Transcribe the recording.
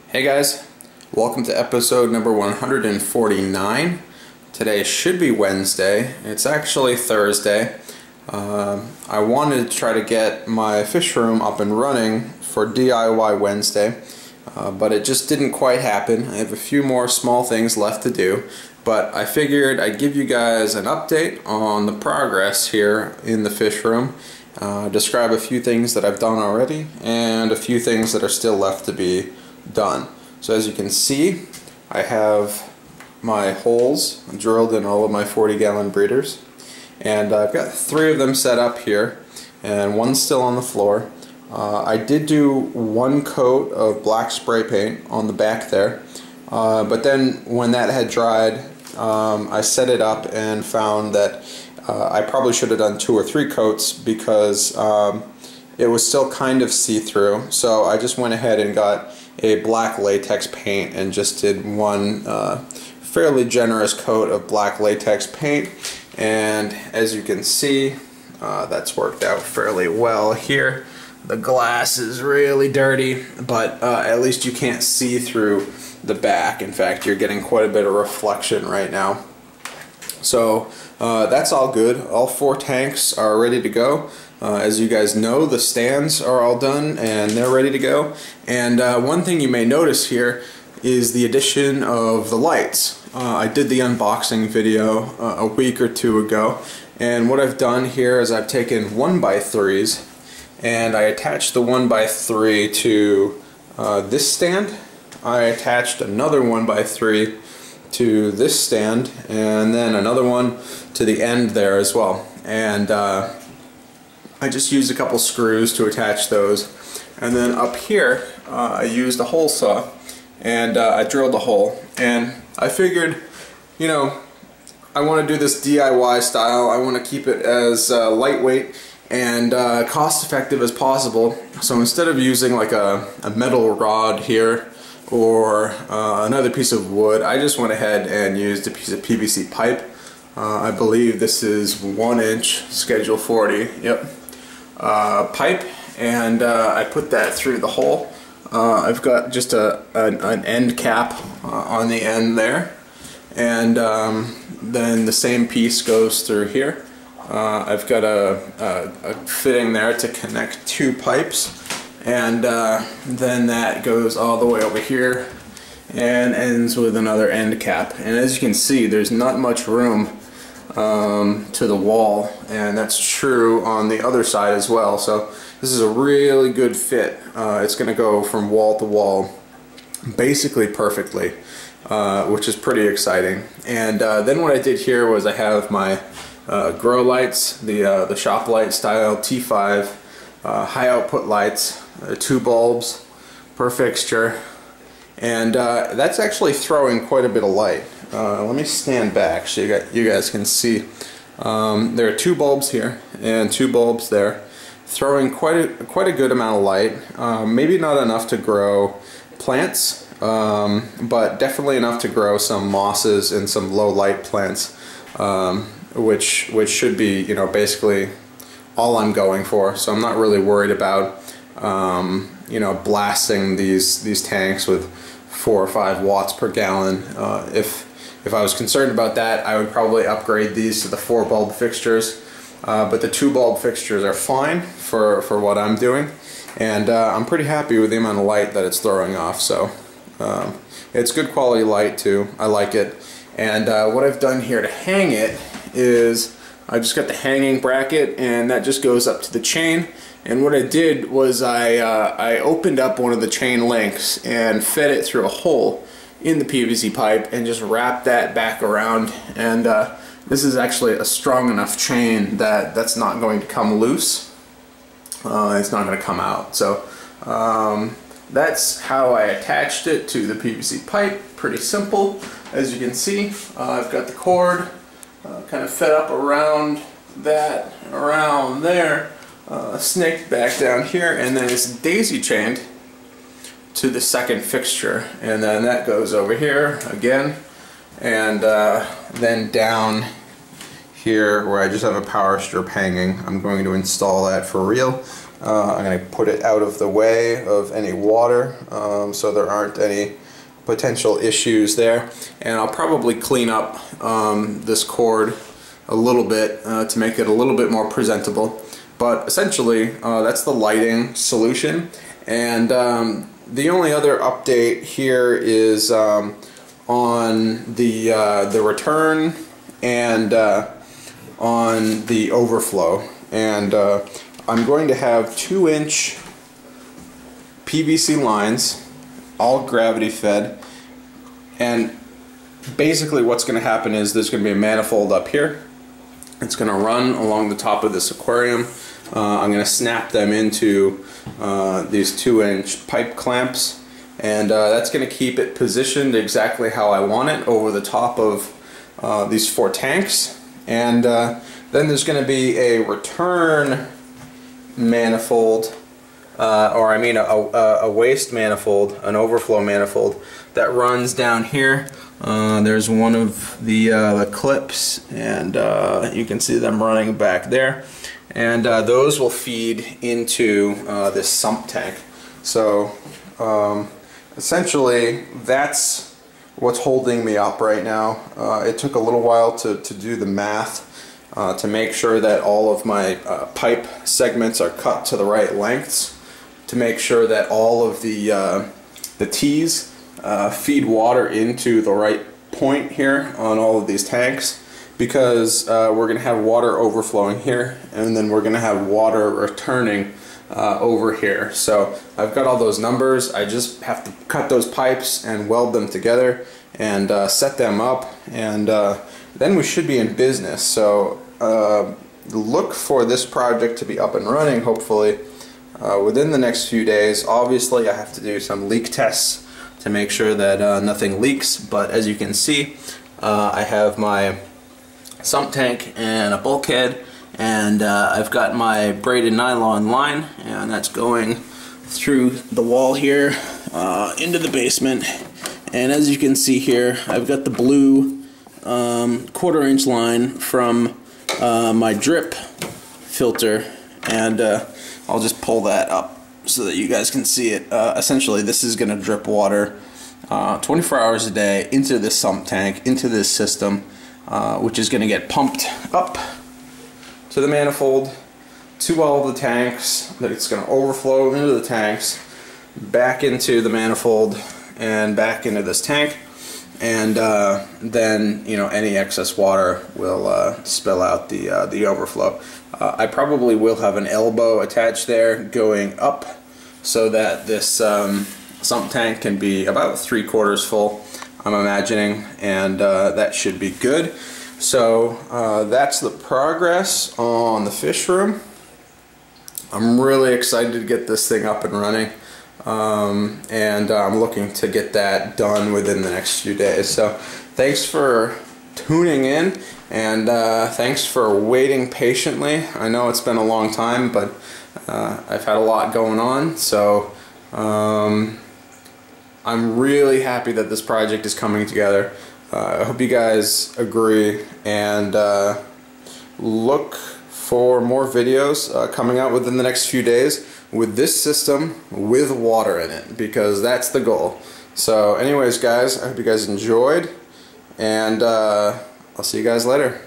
Hey guys, welcome to episode number 149. Today should be Wednesday. It's actually Thursday. I wanted to try to get my fish room up and running for DIY Wednesday, but it just didn't quite happen. I have a few more small things left to do, but I figured I'd give you guys an update on the progress here in the fish room, describe a few things that I've done already and a few things that are still left to be done. So as you can see, I have my holes drilled in all of my 40-gallon breeders, and I've got 3 of them set up here and one's still on the floor. I did do 1 coat of black spray paint on the back there, but then when that had dried, I set it up and found that I probably should have done 2 or 3 coats because it was still kind of see-through. So I just went ahead and got a black latex paint and just did 1 fairly generous coat of black latex paint, and as you can see, that's worked out fairly well here. The glass is really dirty, but at least you can't see through the back. In fact, you're getting quite a bit of reflection right now. So that's all good. All 4 tanks are ready to go. As you guys know, the stands are all done and they're ready to go. And one thing you may notice here is the addition of the lights. I did the unboxing video a week or 2 ago, and what I've done here is I've taken 1x3s and I attached the 1x3 to this stand. I attached another 1x3 to this stand, and then another one to the end there as well. And I just used a couple screws to attach those, and then up here I used a hole saw and I drilled a hole, and I figured, you know, I want to do this DIY style. I want to keep it as lightweight and cost effective as possible. So instead of using like a metal rod here or another piece of wood, I just went ahead and used a piece of PVC pipe. I believe this is 1-inch schedule 40. Yep. Pipe, and I put that through the hole. I've got just an end cap on the end there, and then the same piece goes through here. I've got a fitting there to connect 2 pipes, and then that goes all the way over here and ends with another end cap. And as you can see, there's not much room to the wall, and that's true on the other side as well. So this is a really good fit. It's going to go from wall to wall basically perfectly, which is pretty exciting. And then what I did here was I have my grow lights, the shop light style T5 high output lights, 2 bulbs per fixture, and that's actually throwing quite a bit of light. Let me stand back so you guys can see. There are 2 bulbs here and 2 bulbs there, throwing quite a good amount of light. Maybe not enough to grow plants, but definitely enough to grow some mosses and some low light plants, which should be, you know, basically all I'm going for. So I'm not really worried about you know, blasting these tanks with 4 or 5 watts per gallon. If I was concerned about that, I would probably upgrade these to the 4 bulb fixtures, but the 2 bulb fixtures are fine for what I'm doing, and I'm pretty happy with the amount of light that it's throwing off. So it's good quality light too. I like it. And what I've done here to hang it is I just got the hanging bracket, and that just goes up to the chain. And what I did was I opened up one of the chain links and fed it through a hole in the PVC pipe and just wrapped that back around. And this is actually a strong enough chain that that's not going to come loose. It's not going to come out. So that's how I attached it to the PVC pipe. Pretty simple. As you can see, I've got the cord kind of fed up around that, around there, snaked back down here, and then it's daisy chained to the second fixture, and then that goes over here again, and then down here where I just have a power strip hanging. I'm going to install that for real I'm going to put it out of the way of any water, so there aren't any potential issues there. And I'll probably clean up this cord a little bit to make it a little bit more presentable. But essentially, that's the lighting solution. And the only other update here is on the return and on the overflow. And I'm going to have 2-inch PVC lines, all gravity fed, and basically what's going to happen is there's going to be a manifold up here. It's going to run along the top of this aquarium. I'm going to snap them into these 2-inch pipe clamps, and that's going to keep it positioned exactly how I want it over the top of these 4 tanks. And then there's going to be a return manifold, or I mean a waste manifold, an overflow manifold that runs down here. There's one of the clips, and you can see them running back there, and those will feed into this sump tank. So essentially that's what's holding me up right now. It took a little while to do the math to make sure that all of my pipe segments are cut to the right lengths, to make sure that all of the T's feed water into the right point here on all of these tanks, because we're going to have water overflowing here, and then we're going to have water returning over here. So I've got all those numbers. I just have to cut those pipes and weld them together and set them up, and then we should be in business. So look for this project to be up and running hopefully within the next few days. Obviously I have to do some leak tests to make sure that nothing leaks, but as you can see, I have my sump tank and a bulkhead, and I've got my braided nylon line, and that's going through the wall here into the basement. And as you can see here, I've got the blue 1/4-inch line from my drip filter, and I'll just pull that up so that you guys can see it. Essentially this is going to drip water 24 hours a day into this sump tank, into this system, which is going to get pumped up to the manifold, to all of the tanks, that it's going to overflow into the tanks, back into the manifold, and back into this tank. And then, you know, any excess water will spill out the overflow. I probably will have an elbow attached there going up, so that this sump tank can be about 3/4 full, I'm imagining, and that should be good. So that's the progress on the fish room. I'm really excited to get this thing up and running. And I'm looking to get that done within the next few days. So thanks for tuning in, and thanks for waiting patiently. I know it's been a long time, but I've had a lot going on, so I'm really happy that this project is coming together. I hope you guys agree, and look for more videos coming out within the next few days with this system with water in it, because that's the goal. So anyways guys, I hope you guys enjoyed, and I'll see you guys later.